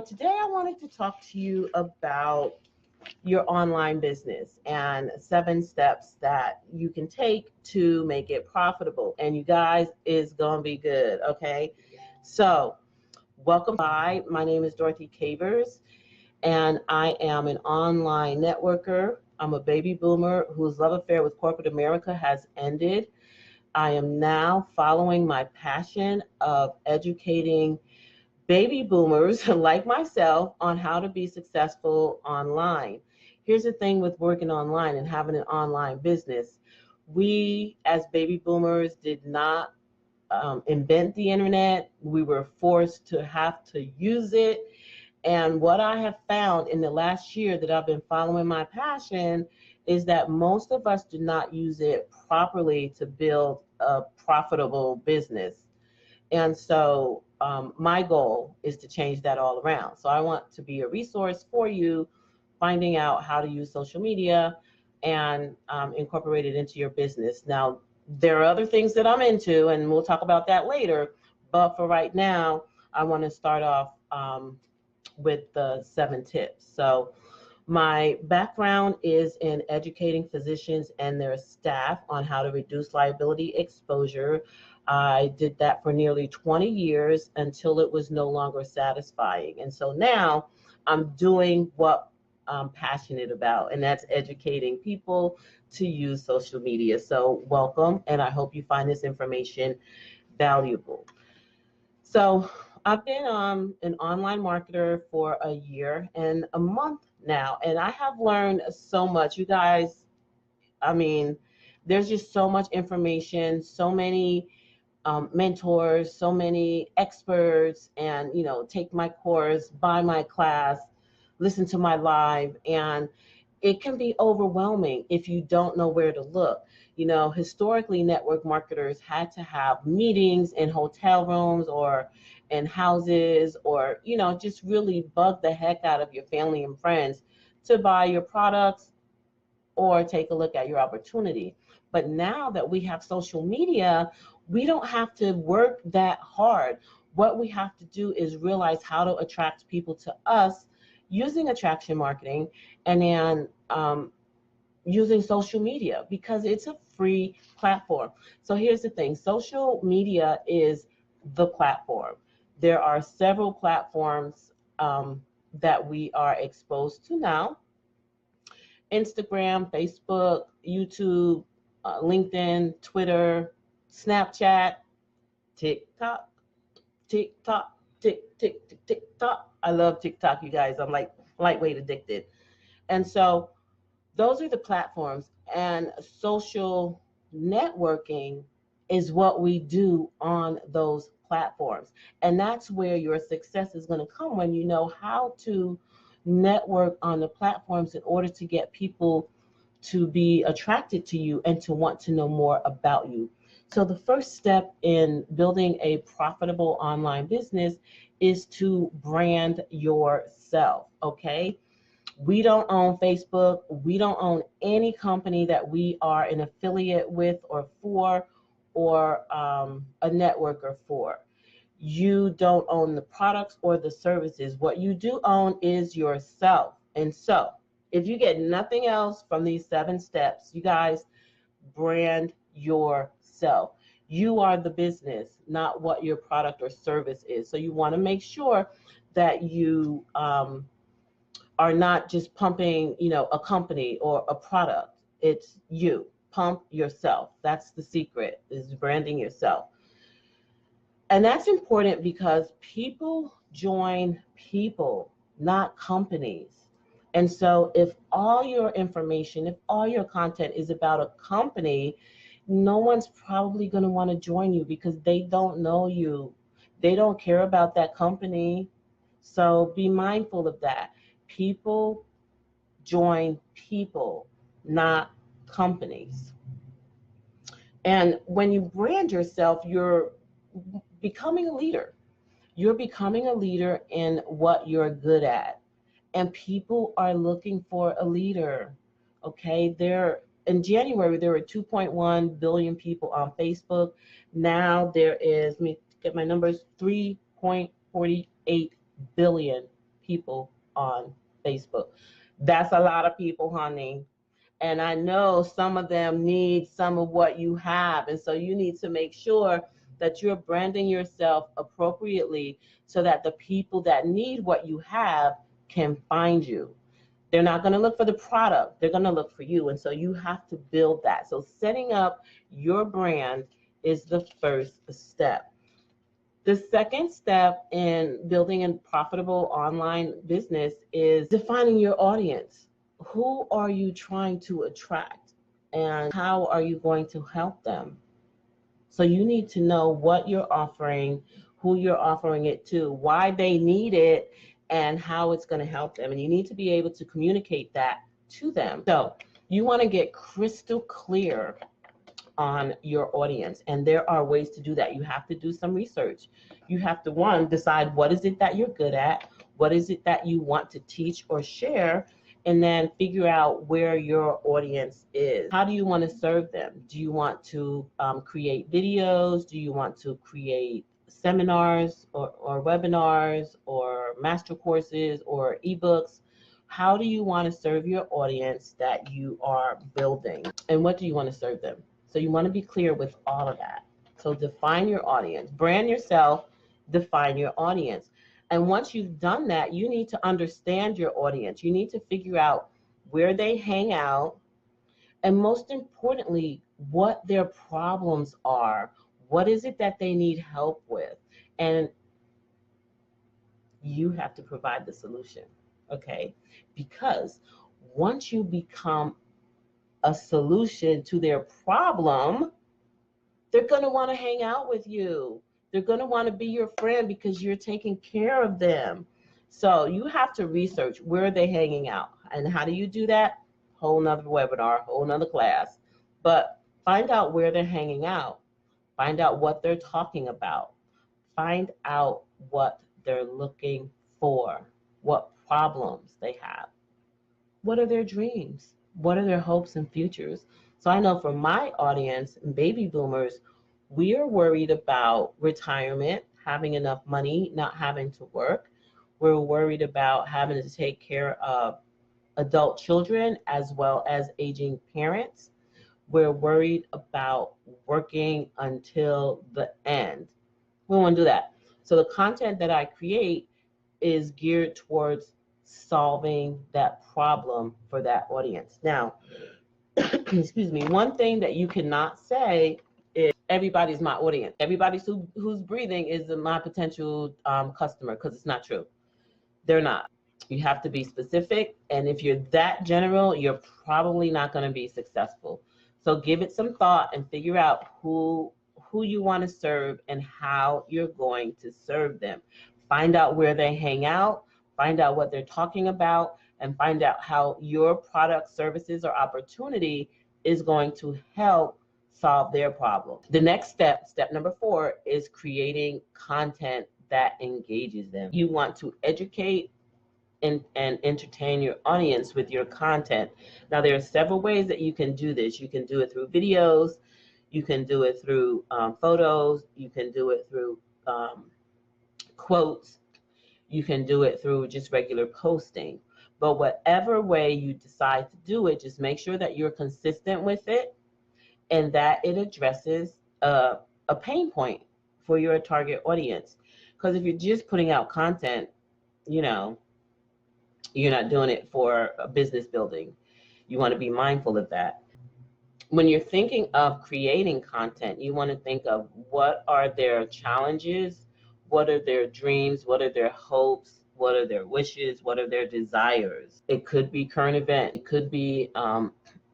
today I wanted to talk to you about your online business and 7 steps that you can take to make it profitable. And you guys, it's going to be good, okay? So, welcome by. My name is Dorothy Cavers, and I am an online networker. I'm a baby boomer whose love affair with corporate America has ended. I am now following my passion of educating baby boomers like myself on how to be successful online. Here's the thing with working online and having an online business. We, as baby boomers, did not invent the internet. We were forced to have to use it. And what I have found in the last year that I've been following my passion is that most of us do not use it properly to build a profitable business. And so my goal is to change that all around. So I want to be a resource for you, finding out how to use social media and incorporate it into your business. Now, there are other things that I'm into, and we'll talk about that later. But for right now, I want to start off with the 7 tips. So my background is in educating physicians and their staff on how to reduce liability exposure. I did that for nearly 20 years until it was no longer satisfying. And so now I'm doing what I'm passionate about, and that's educating people to use social media. So welcome, and I hope you find this information valuable. So I've been an online marketer for a year and a month now, and I have learned so much. You guys, I mean, there's just so much information, so many mentors, so many experts, and, take my course, buy my class, listen to my live, and it can be overwhelming if you don't know where to look. Historically, network marketers had to have meetings in hotel rooms or in houses, or, just really bug the heck out of your family and friends to buy your products or take a look at your opportunity. But now that we have social media, we don't have to work that hard. What we have to do is realize how to attract people to us using attraction marketing, and then using social media, because it's a free platform. So here's the thing. Social media is the platform. There are several platforms that we are exposed to now: Instagram, Facebook, YouTube, LinkedIn, Twitter, Snapchat, TikTok, TikTok, TikTok. I love TikTok, you guys. I'm like lightweight addicted. And so those are the platforms, and social networking is what we do on those platforms. And that's where your success is going to come, when you know how to network on the platforms in order to get people to be attracted to you and to want to know more about you. So the first step in building a profitable online business is to brand yourself, okay? We don't own Facebook. We don't own any company that we are an affiliate with or for, or a networker for. You don't own the products or the services. What you do own is yourself. And so if you get nothing else from these 7 steps, you guys, brand yourself. You are the business, not what your product or service is. So you want to make sure that you are not just pumping, a company or a product. It's you. Pump yourself. That's the secret, is branding yourself. And that's important because people join people, not companies. And so if all your information, if all your content is about a company, no one's probably going to want to join you because they don't know you. They don't care about that company. So be mindful of that. People join people, not companies. And when you brand yourself, you're becoming a leader. You're becoming a leader in what you're good at. And people are looking for a leader. Okay, in January, there were 2.1 billion people on Facebook. Now there is, let me get my numbers, 3.48 billion people on Facebook. That's a lot of people, honey. And I know some of them need some of what you have. And so you need to make sure that you're branding yourself appropriately so that the people that need what you have can find you. They're not going to look for the product, they're going to look for you. And so you have to build that. So setting up your brand is the first step. The second step in building a profitable online business is defining your audience. Who are you trying to attract, and how are you going to help them? So you need to know what you're offering, who you're offering it to, why they need it, and how it's going to help them. And you need to be able to communicate that to them. So you want to get crystal clear on your audience, and there are ways to do that. You have to do some research. You have to, one, decide what is it that you're good at, what is it that you want to teach or share, and then figure out where your audience is. How do you want to serve them? Do you want to create videos? Do you want to create seminars or webinars or master courses or ebooks? How do you want to serve your audience that you are building? And what do you want to serve them? So you want to be clear with all of that. So define your audience, brand yourself, define your audience. And once you've done that, you need to understand your audience. You need to figure out where they hang out, and most importantly, what their problems are. What is it that they need help with? And you have to provide the solution, okay? Because once you become a solution to their problem, they're going to want to hang out with you. They're going to want to be your friend because you're taking care of them. So you have to research where they're hanging out. And how do you do that? Whole nother webinar, whole nother class. But find out where they're hanging out. Find out what they're talking about. Find out what they're looking for, what problems they have. What are their dreams? What are their hopes and futures? So I know for my audience, baby boomers, we are worried about retirement, having enough money, not having to work. We're worried about having to take care of adult children as well as aging parents. We're worried about working until the end. We don't want to do that. So the content that I create is geared towards solving that problem for that audience. Now, excuse me, one thing that you cannot say is everybody's my audience. Everybody who's breathing is my potential customer, because it's not true. They're not. You have to be specific, and if you're that general, you're probably not going to be successful. So give it some thought and figure out who you want to serve and how you're going to serve them. Find out where they hang out, find out what they're talking about, and find out how your product, services, or opportunity is going to help solve their problem. The next step, step number 4, is creating content that engages them. You want to educate and entertain your audience with your content. Now, there are several ways that you can do this. You can do it through videos, you can do it through photos, you can do it through quotes, you can do it through just regular posting. But whatever way you decide to do it, just make sure that you're consistent with it and that it addresses a pain point for your target audience. Because if you're just putting out content, you know, you're not doing it for business building. You want to be mindful of that. When you're thinking of creating content, you want to think of what are their challenges, what are their dreams, what are their hopes, what are their wishes, what are their desires. It could be current event, it could be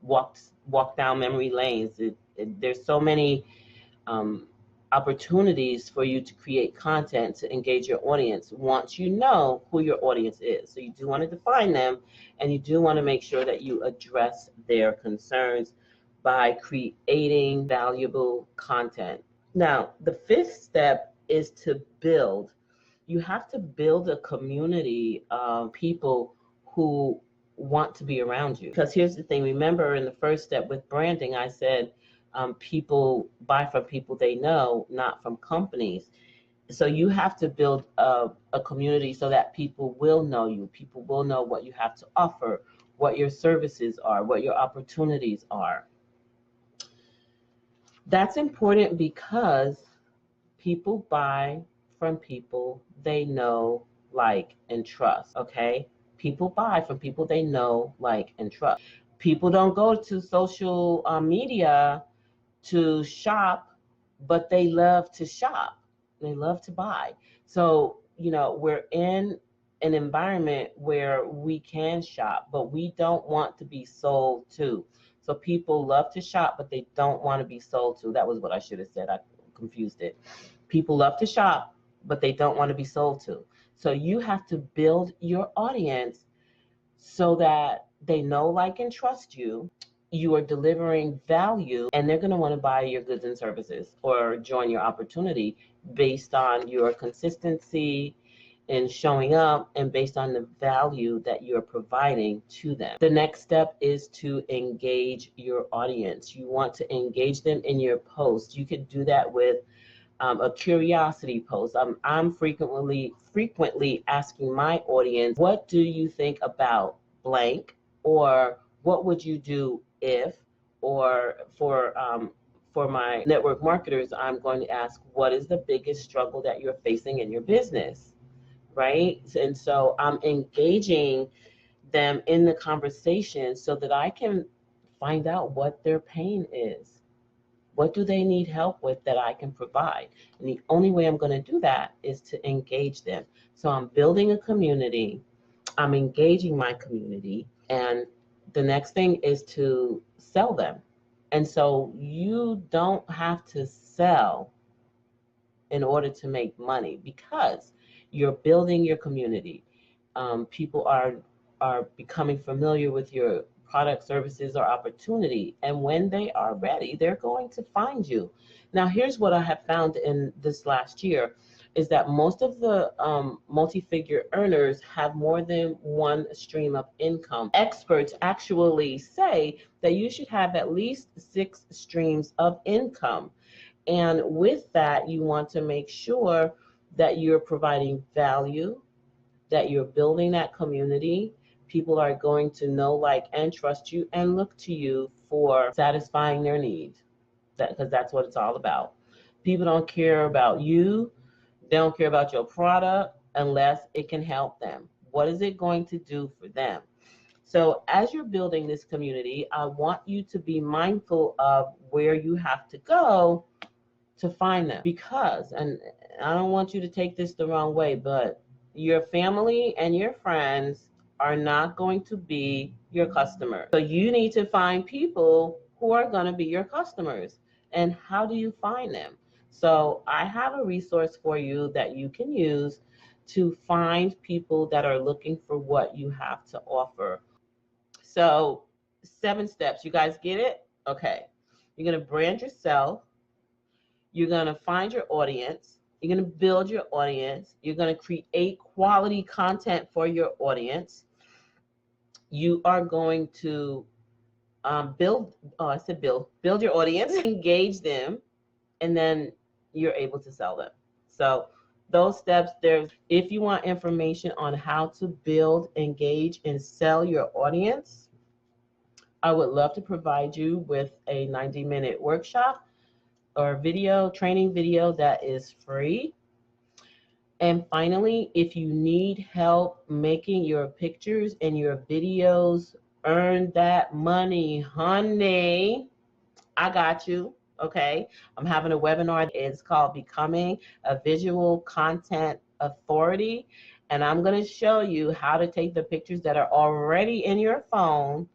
walk down memory lanes. There's so many opportunities for you to create content to engage your audience once you know who your audience is. So you do want to define them, and you do want to make sure that you address their concerns by creating valuable content. Now, the 5th step is to build. You have to build a community of people who want to be around you. Because here's the thing, remember in the first step with branding, I said people buy from people they know, not from companies. So you have to build a community so that people will know you. People will know what you have to offer, what your services are, what your opportunities are. That's important because people buy from people they know, like, and trust, okay? People buy from people they know, like, and trust. People don't go to social media to shop, but they love to shop. They love to buy. So, we're in an environment where we can shop, but we don't want to be sold to. So people love to shop, but they don't want to be sold to. That was what I should have said. I confused it. People love to shop, but they don't want to be sold to. So you have to build your audience so that they know, like, and trust you. You are delivering value, and they're going to want to buy your goods and services or join your opportunity based on your consistency in showing up and based on the value that you're providing to them. The next step is to engage your audience. You want to engage them in your post. You could do that with a curiosity post. I'm frequently asking my audience, what do you think about blank, or what would you do if, or for my network marketers, I'm going to ask, what is the biggest struggle that you're facing in your business, right? And so I'm engaging them in the conversation so that I can find out what their pain is. What do they need help with that I can provide? And the only way I'm going to do that is to engage them. So I'm building a community, I'm engaging my community, and the next thing is to sell them. And so you don't have to sell in order to make money because you're building your community. People are becoming familiar with your product, services, or opportunity, and when they are ready, they're going to find you. Now, here's what I have found in this last year is that most of the multi-figure earners have more than one stream of income. Experts actually say that you should have at least 6 streams of income. And with that, you want to make sure that you're providing value, that you're building that community. People are going to know, like, and trust you and look to you for satisfying their needs, because that's what it's all about. People don't care about you. They don't care about your product unless it can help them. What is it going to do for them? So as you're building this community, I want you to be mindful of where you have to go to find them, because, and I don't want you to take this the wrong way, but your family and your friends are not going to be your customers. So you need to find people who are going to be your customers. And how do you find them? So I have a resource for you that you can use to find people that are looking for what you have to offer. So 7 steps. You guys get it? Okay. You're going to brand yourself. You're going to find your audience. You're going to build your audience. You're going to create quality content for your audience. You are going to build your audience, engage them, and then you're able to sell them. So those steps, if you want information on how to build, engage, and sell your audience, I would love to provide you with a 90-minute workshop or training video that is free. And finally, if you need help making your pictures and your videos earn that money, honey, I got you. Okay. I'm having a webinar. It's called Becoming a Visual Content Authority. And I'm going to show you how to take the pictures that are already in your phone,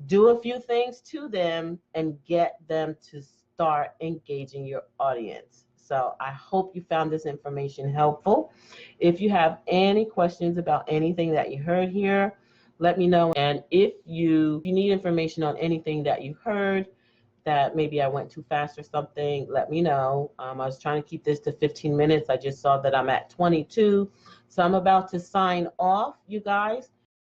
do a few things to them, and get them to start engaging your audience. So I hope you found this information helpful. If you have any questions about anything that you heard here, let me know. And if you need information on anything that you heard, that maybe I went too fast or something, let me know. I was trying to keep this to 15 minutes. I just saw that I'm at 22. So I'm about to sign off, you guys.